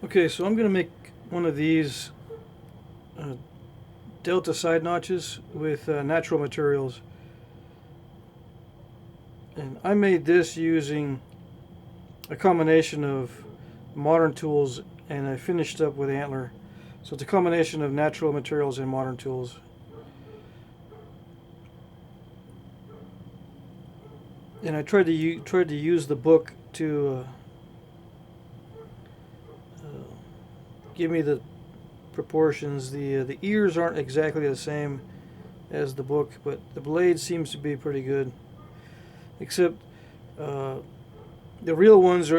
Okay, so I'm going to make one of these uh, delta side notches with natural materials. And I made this using a combination of modern tools, and I finished up with Antler. So it's a combination of natural materials and modern tools. And I tried to use the book to give me the proportions. The ears aren't exactly the same as the book, but the blade seems to be pretty good. Except uh, the real ones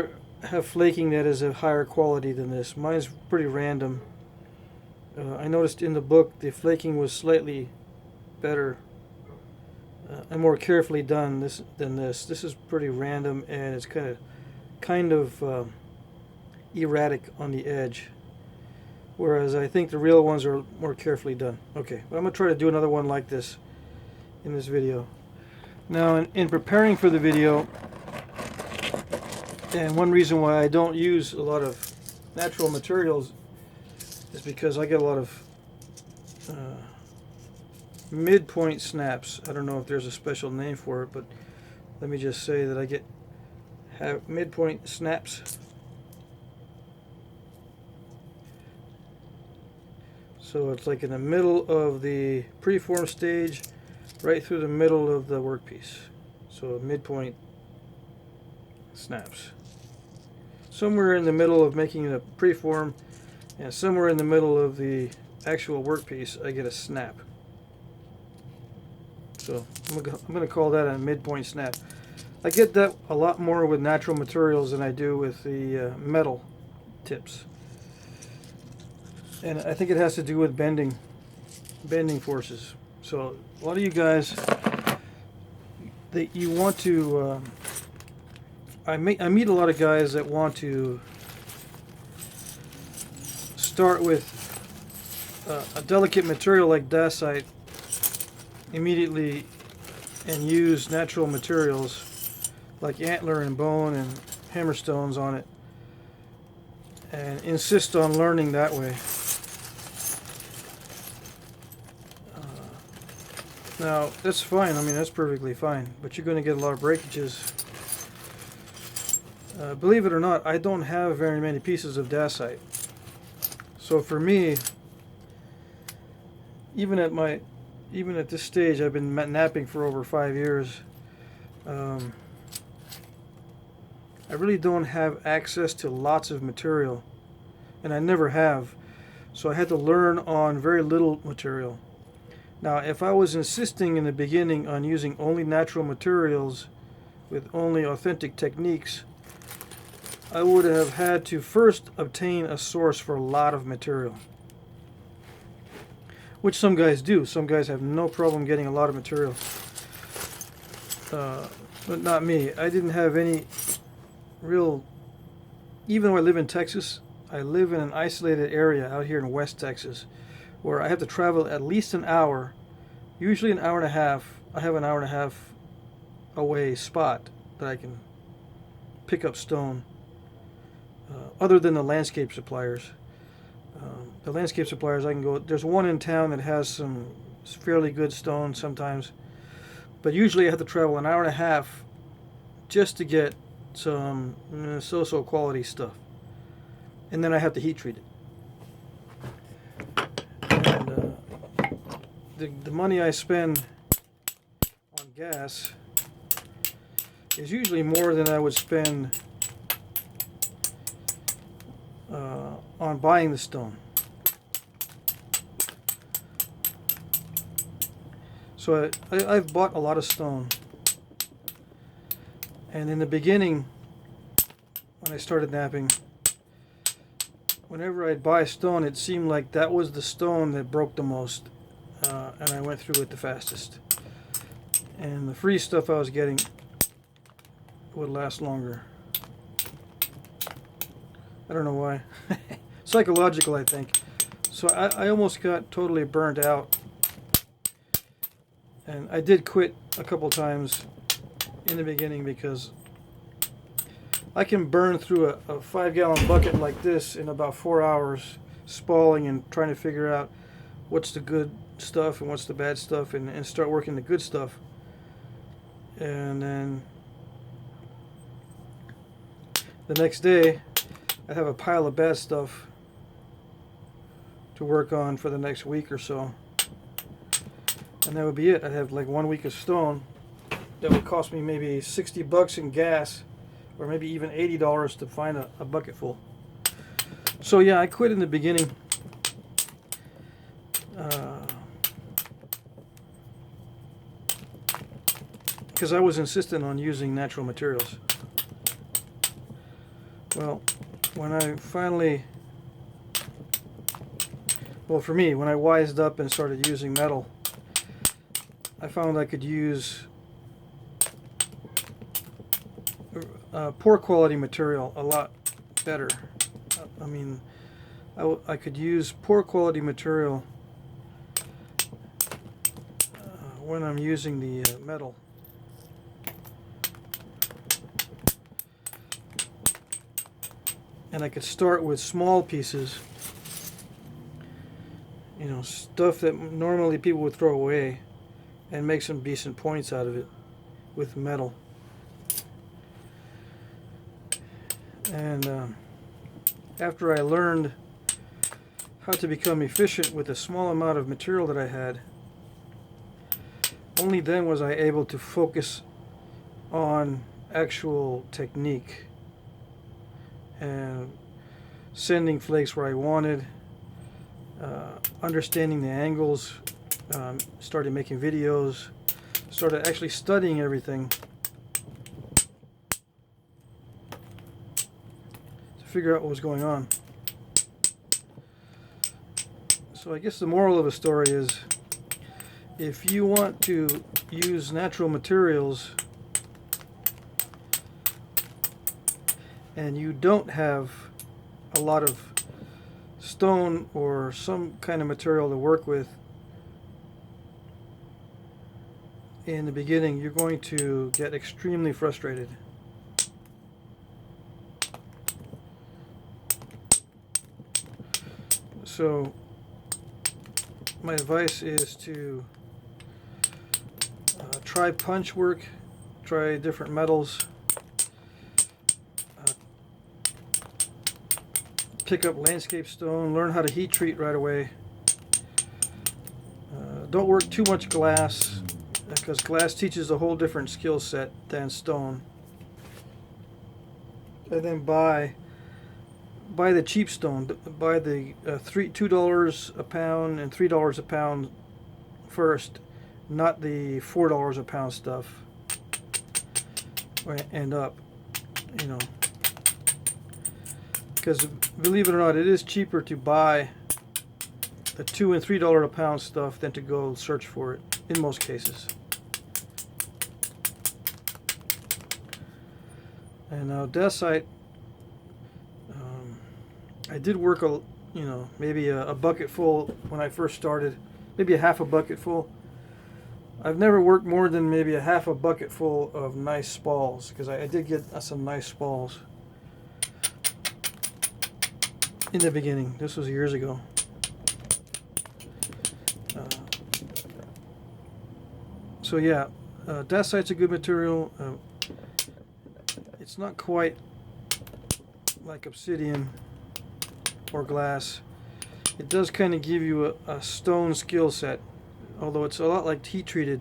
have flaking that is of higher quality than this. Mine's pretty random. I noticed in the book the flaking was slightly better and more carefully done than this. This is pretty random, and it's kind of erratic on the edge. Whereas I think the real ones are more carefully done. Okay, but I'm gonna try to do another one like this in this video. Now, in preparing for the video, and one reason why I don't use a lot of natural materials is because I get a lot of uh, midpoint snaps. I don't know if there's a special name for it, but let me just say that I have midpoint snaps. So it's like in the middle of the preform stage, right through the middle of the workpiece. So midpoint snaps. Somewhere in the middle of making the preform, and somewhere in the middle of the actual workpiece, I get a snap. So I'm going to call that a midpoint snap. I get that a lot more with natural materials than I do with the metal tips. And I think it has to do with bending forces. So a lot of you guys, you want to. I meet a lot of guys that want to start with a delicate material like dacite immediately and use natural materials like antler and bone and hammerstones on it and insist on learning that way. Now, that's fine. I mean, that's perfectly fine. But you're going to get a lot of breakages. Believe it or not, I don't have very many pieces of dacite. So for me, even at this stage, I've been napping for over 5 years. I really don't have access to lots of material, and I never have. So I had to learn on very little material. Now, if I was insisting in the beginning on using only natural materials with only authentic techniques, I would have had to first obtain a source for a lot of material. Which some guys do. Some guys have no problem getting a lot of material. But not me. I didn't have any real... Even though I live in Texas, I live in an isolated area out here in West Texas, where I have to travel at least an hour, usually an hour and a half. I have an hour and a half away spot that I can pick up stone, other than the landscape suppliers. The landscape suppliers, I can go, there's one in town that has some fairly good stone sometimes, but usually I have to travel an hour and a half just to get some so-so quality stuff, and then I have to heat treat it. And the money I spend on gas is usually more than I would spend on buying the stone. So I've bought a lot of stone, and in the beginning, when I started napping, whenever I'd buy stone, it seemed like that was the stone that broke the most, and I went through it the fastest. And the free stuff I was getting would last longer. I don't know why. Psychological, I think. So I almost got totally burnt out. And I did quit a couple times in the beginning because I can burn through a 5-gallon bucket like this in about 4 hours, spalling and trying to figure out what's the good stuff and what's the bad stuff, and start working the good stuff. And then the next day, I have a pile of bad stuff to work on for the next week or so. And that would be it. I'd have like 1 week of stone that would cost me maybe $60 in gas, or maybe even $80 to find a bucket full. So yeah, I quit in the beginning. Because I was insistent on using natural materials. Well, when I finally, well, for me, when I wised up and started using metal, I found I could use poor quality material a lot better. I mean, I could use poor quality material when I'm using the metal. And I could start with small pieces, you know, stuff that normally people would throw away, and make some decent points out of it with metal. And after I learned how to become efficient with the small amount of material that I had, only then was I able to focus on actual technique and sending flakes where I wanted, understanding the angles, started making videos, started actually studying everything to figure out what was going on. So I guess the moral of the story is, if you want to use natural materials and you don't have a lot of stone or some kind of material to work with in the beginning, you're going to get extremely frustrated. So my advice is to try punch work, try different metals, pick up landscape stone, learn how to heat treat right away. Don't work too much glass, because glass teaches a whole different skill set than stone. And then buy the cheap stone. Buy the $2 a pound and $3 a pound first, not the $4 a pound stuff. End up, you know. Because believe it or not, it is cheaper to buy the $2 and $3 a pound stuff than to go search for it in most cases. And now dacite, I did work maybe a bucket full when I first started, maybe a half a bucket full. I've never worked more than maybe a half a bucket full of nice spalls, because I did get some nice spalls in the beginning. This was years ago. So yeah, dacite's a good material. It's not quite like obsidian or glass. It does kind of give you a stone skill set, although it's a lot like heat treated.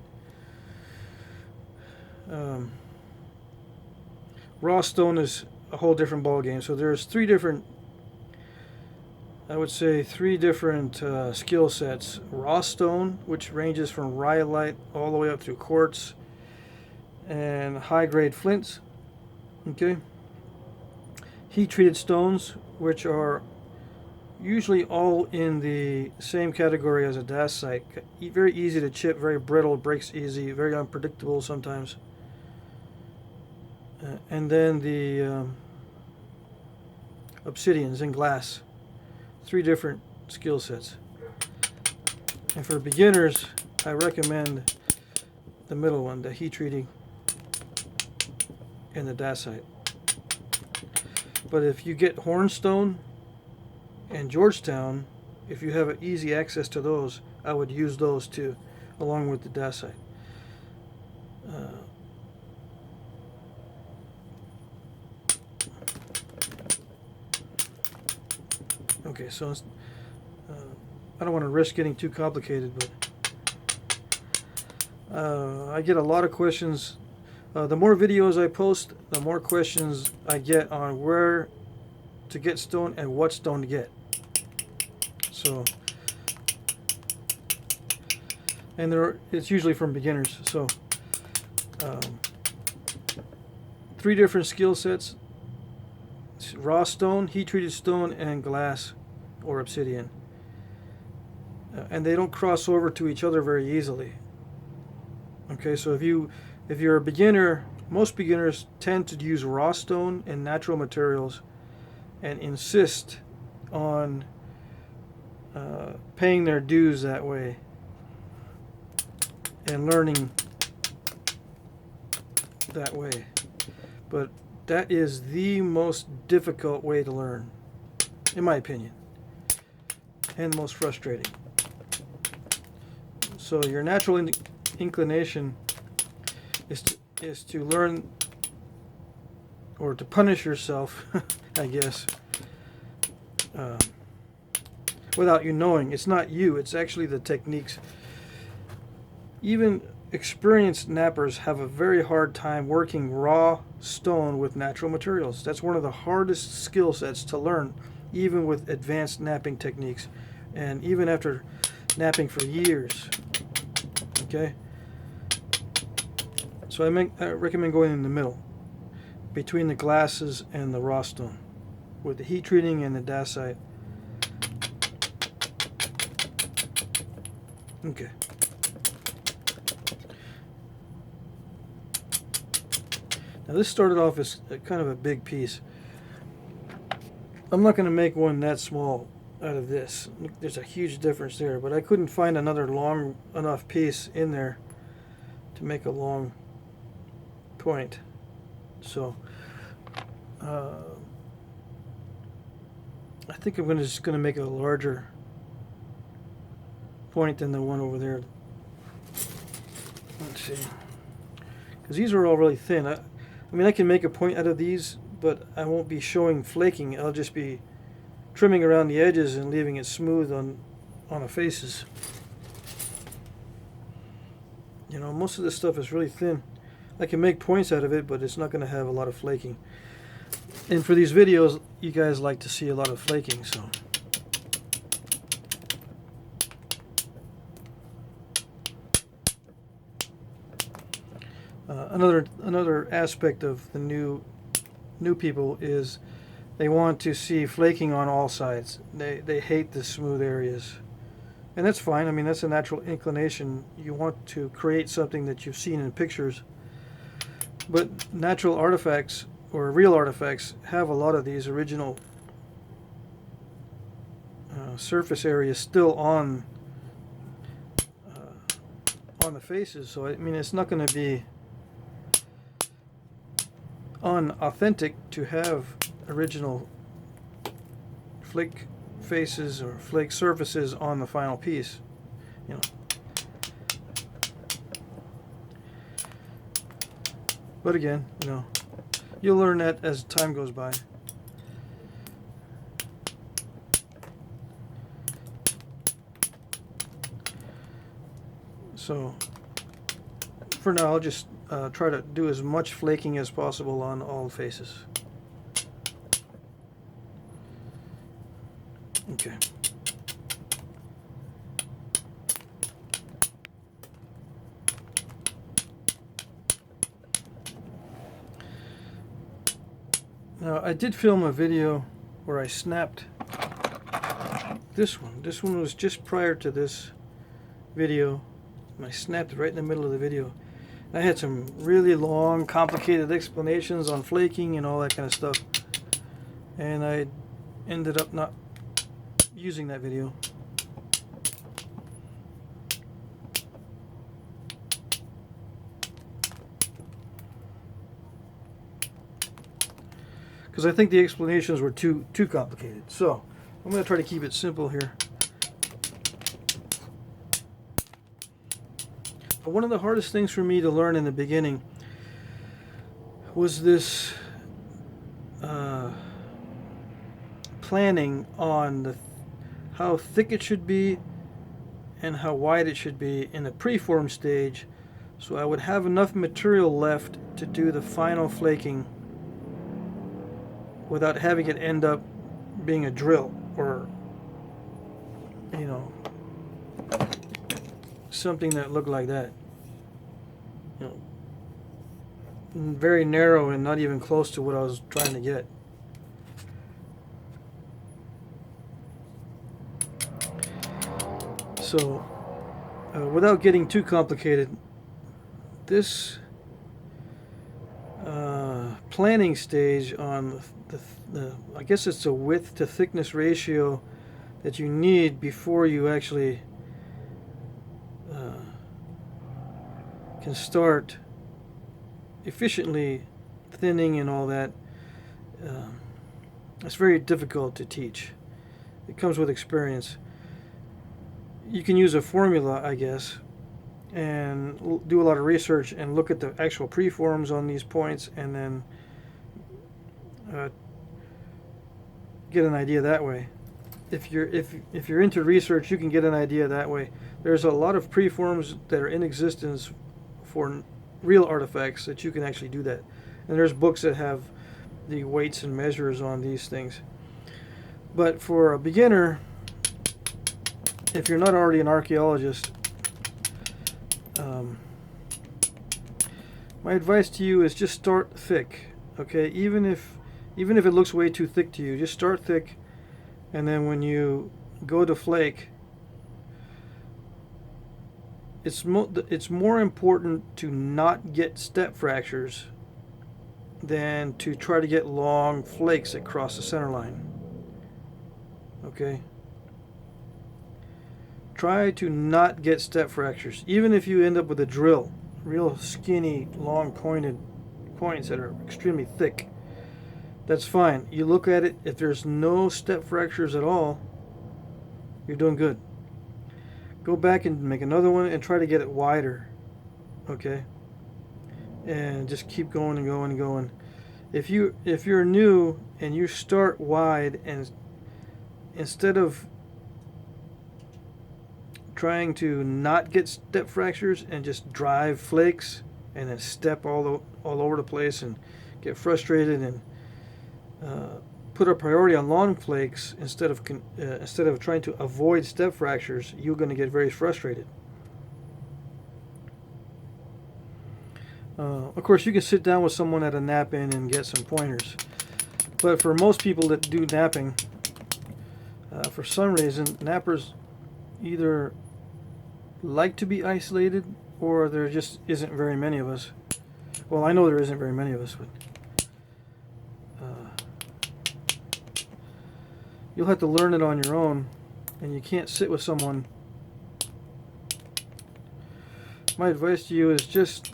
Raw stone is a whole different ball game. So there's three different skill sets. Raw stone, which ranges from rhyolite all the way up through quartz, and high grade flints. Okay. Heat treated stones, which are usually all in the same category as a dacite. Very easy to chip, very brittle, breaks easy, very unpredictable sometimes. And then the obsidians and glass. Three different skill sets. And for beginners, I recommend the middle one, the heat treating and the dacite. But if you get Hornstone and Georgetown, if you have easy access to those, I would use those too, along with the dacite. Okay, so I don't want to risk getting too complicated, but I get a lot of questions. The more videos I post, the more questions I get on where to get stone and what stone to get. So, and it's usually from beginners. So, 3 different skill sets: raw stone, heat-treated stone, and glass or obsidian. And they don't cross over to each other very easily. Okay, so if you're a beginner, most beginners tend to use raw stone and natural materials and insist on paying their dues that way and learning that way. But that is the most difficult way to learn, in my opinion, and the most frustrating. So your natural inclination is to learn, or to punish yourself, I guess, without you knowing. It's not you, it's actually the techniques. Even experienced knappers have a very hard time working raw stone with natural materials. That's one of the hardest skill sets to learn, even with advanced knapping techniques, and even after knapping for years. Okay? So I recommend going in the middle, between the glasses and the raw stone, with the heat treating and the dacite. Okay. Now this started off as kind of a big piece. I'm not going to make one that small out of this. There's a huge difference there, but I couldn't find another long enough piece in there to make a long point. So I think I'm just going to make a larger point than the one over there. Let's see, because these are all really thin. I mean, I can make a point out of these, but I won't be showing flaking. I'll just be trimming around the edges and leaving it smooth on the faces. You know, most of this stuff is really thin. I can make points out of it, but it's not going to have a lot of flaking. And for these videos, you guys like to see a lot of flaking, so. Another aspect of the new people is they want to see flaking on all sides. They hate the smooth areas, and that's fine. I mean, that's a natural inclination. You want to create something that you've seen in pictures, but natural artifacts or real artifacts have a lot of these original surface areas still on the faces. So I mean, it's not going to be unauthentic to have original flake faces or flake surfaces on the final piece, you know. But again, you know, you'll learn that as time goes by. So for now, I'll just try to do as much flaking as possible on all faces. Okay. Now, I did film a video where I snapped this one. This one was just prior to this video. And I snapped it right in the middle of the video. I had some really long, complicated explanations on flaking and all that kind of stuff. And I ended up not using that video. because I think the explanations were too complicated. So I'm going to try to keep it simple here. But one of the hardest things for me to learn in the beginning was this planning on how thick it should be and how wide it should be in the preform stage, so I would have enough material left to do the final flaking without having it end up being a drill or, you know, something that looked like that. You know, very narrow and not even close to what I was trying to get. So, without getting too complicated, this planning stage on the I guess it's a width to thickness ratio that you need before you actually can start efficiently thinning and all that. It's very difficult to teach. It comes with experience. You can use a formula, I guess, and do a lot of research and look at the actual preforms on these points, and then get an idea that way. If you're into research, you can get an idea that way. There's a lot of preforms that are in existence for real artifacts that you can actually do that, and there's books that have the weights and measures on these things. But for a beginner, if you're not already an archaeologist, my advice to you is just start thick. Okay, even if it looks way too thick to you, just start thick, and then when you go to flake, it's more important to not get step fractures than to try to get long flakes across the center line. Okay? Try to not get step fractures. Even if you end up with a drill, real skinny, long pointed points that are extremely thick, that's fine. You look at it, if there's no step fractures at all, you're doing good. Go back and make another one and try to get it wider. Okay? And just keep going and going and going. If you're new and you start wide, and instead of trying to not get step fractures and just drive flakes and then step all over the place and get frustrated and put a priority on long flakes instead of trying to avoid step fractures, you're going to get very frustrated. Of course, you can sit down with someone at a nap-in and get some pointers, but for most people that do napping, for some reason, nappers either like to be isolated, or there just isn't very many of us. Well, I know there isn't very many of us, but you'll have to learn it on your own, and you can't sit with someone. My advice to you is just,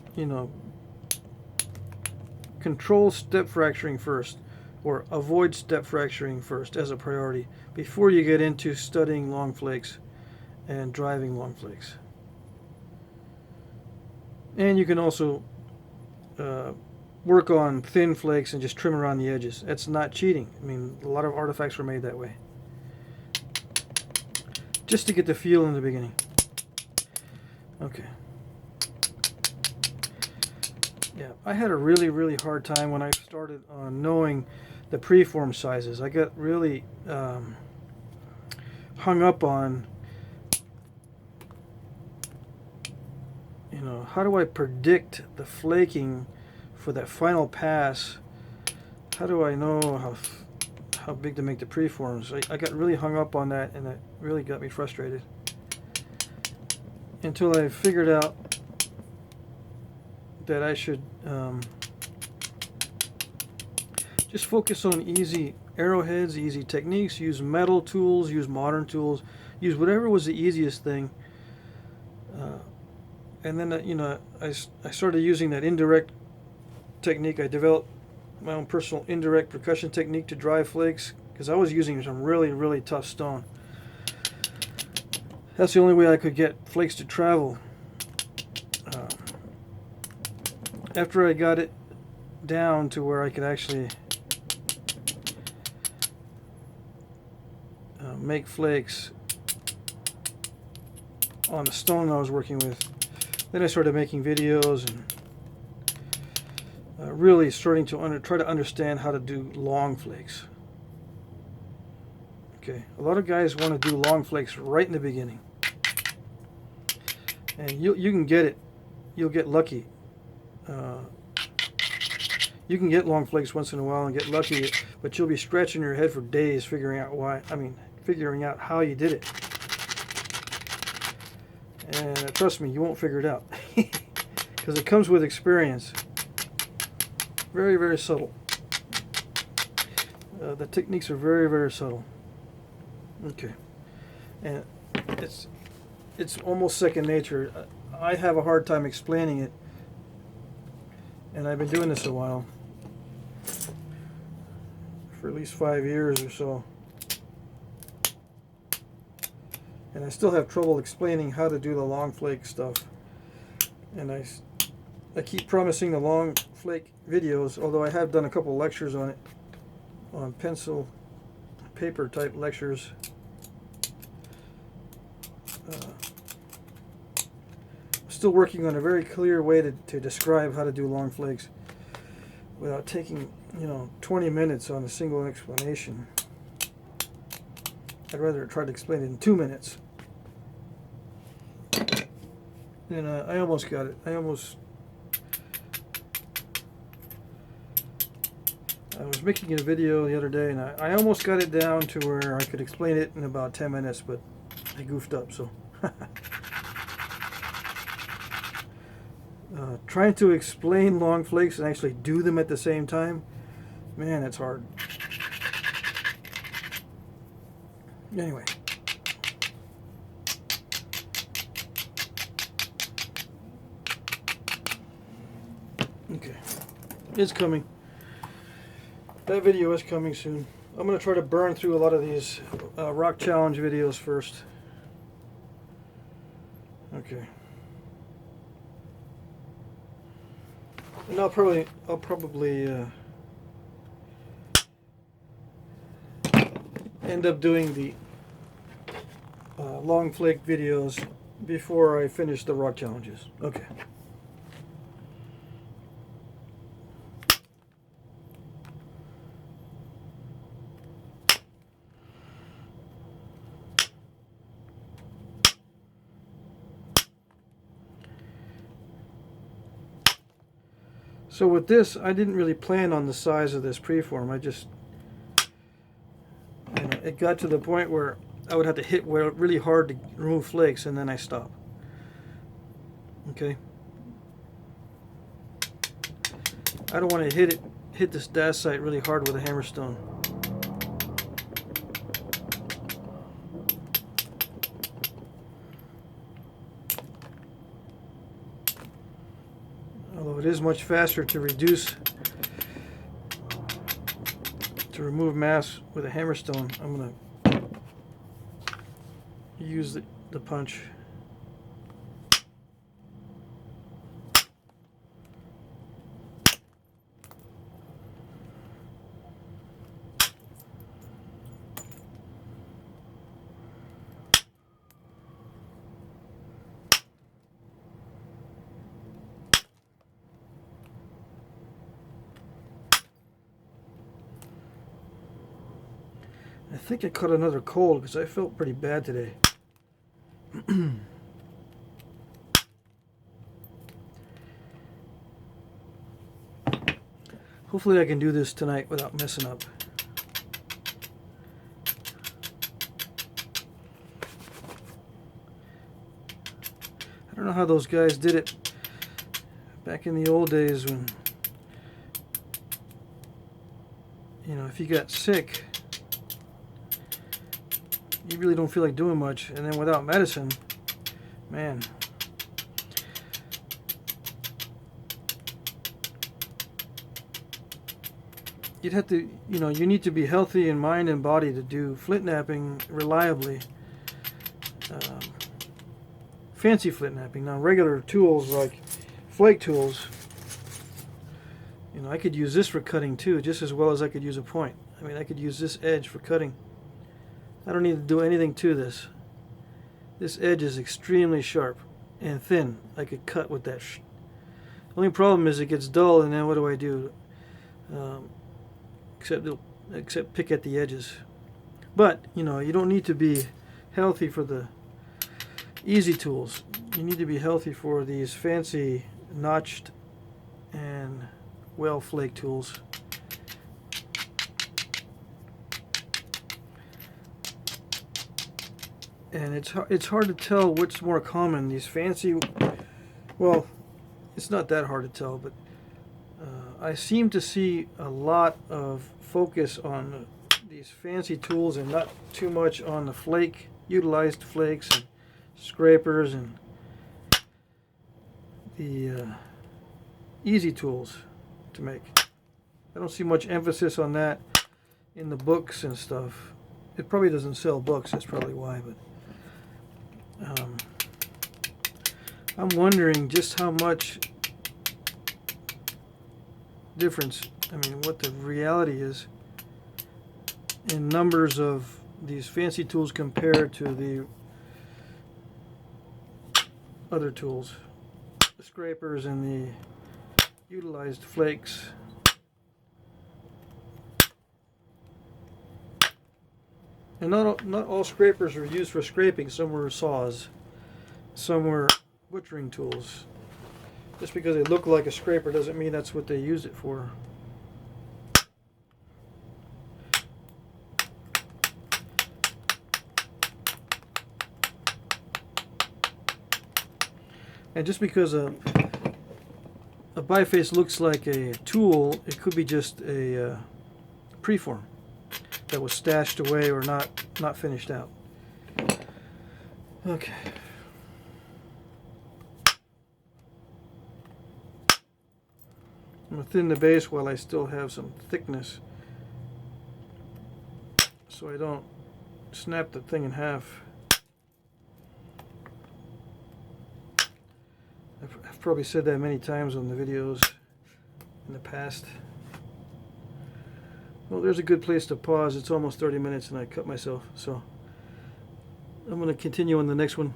control step fracturing first, or avoid step fracturing first as a priority before you get into studying long flakes and driving long flakes. And you can also work on thin flakes and just trim around the edges. That's not cheating. I mean, a lot of artifacts were made that way. Just to get the feel in the beginning. Okay. Yeah, I had a really, really hard time when I started knowing the preform sizes. I got really hung up on, how do I predict the flaking for that final pass? How do I know how big to make the preforms? I got really hung up on that, and it really got me frustrated. Until I figured out that I should just focus on easy arrowheads, easy techniques, use metal tools, use modern tools, use whatever was the easiest thing. And then, I started using that indirect technique I developed my own personal indirect percussion technique to dry flakes, because I was using some really tough stone. That's the only way I could get flakes to travel. After I got it down to where I could actually make flakes on the stone I was working with, then I started making videos and really starting to try to understand how to do long flakes. Okay, a lot of guys want to do long flakes right in the beginning, and you can get it. You'll get lucky. You can get long flakes once in a while and get lucky, but you'll be scratching your head for days figuring out why. Figuring out how you did it. And trust me, you won't figure it out because it comes with experience. Very subtle. The techniques are very subtle. Okay, and it's almost second nature. I have a hard time explaining it, and I've been doing this a while, for at least 5 years or so, and I still have trouble explaining how to do the long flake stuff. And I keep promising the long flake videos, although I have done a couple lectures on it, on pencil paper type lectures. Still working on a very clear way to describe how to do long flakes without taking 20 minutes on a single explanation. I'd rather try to explain it in 2 minutes. And I almost got it. I was making a video the other day, and I almost got it down to where I could explain it in about 10 minutes, but I goofed up, so. Trying to explain long flakes and actually do them at the same time, man, that's hard. Anyway. Okay. It's coming. That video is coming soon. I'm going to try to burn through a lot of these rock challenge videos first. Okay. And I'll probably end up doing the long flake videos before I finish the rock challenges. Okay. So with this, I didn't really plan on the size of this preform. I just, it got to the point where I would have to hit really hard to remove flakes, and then I stop. Okay. I don't want to hit this dacite really hard with a hammerstone. Although it is much faster to remove mass with a hammerstone, I'm going to use the punch. I think I caught another cold because I felt pretty bad today. Hopefully I can do this tonight without messing up. I don't know how those guys did it back in the old days when, if you got sick, you really don't feel like doing much, and then without medicine, man. you'd have to, you need to be healthy in mind and body to do flint knapping reliably. Um, Fancy flint knapping. Now, regular tools like flake tools, I could use this for cutting too, just as well as I could use a point. I mean, I could use this edge for cutting. I don't need to do anything to this. This edge is extremely sharp and thin. I could cut with that. Only problem is it gets dull, and then what do? Except pick at the edges. But, you don't need to be healthy for the easy tools. You need to be healthy for these fancy notched and well flake tools. And it's hard to tell what's more common. These fancy, well, it's not that hard to tell, but I seem to see a lot of focus on these fancy tools and not too much on the utilized flakes and scrapers and the easy tools to make. I don't see much emphasis on that in the books and stuff. It probably doesn't sell books, that's probably why, but I'm wondering just how much difference, what the reality is in numbers of these fancy tools compared to the other tools, the scrapers and the utilized flakes. And not all scrapers are used for scraping. Some were saws, some were butchering tools. Just because they look like a scraper doesn't mean that's what they use it for. And just because a biface looks like a tool, it could be just a preform that was stashed away or not finished out. Okay. I'm going to thin the base while I still have some thickness, so I don't snap the thing in half. I've probably said that many times on the videos in the past. Well, there's a good place to pause. It's almost 30 minutes and I cut myself, so I'm going to continue on the next one.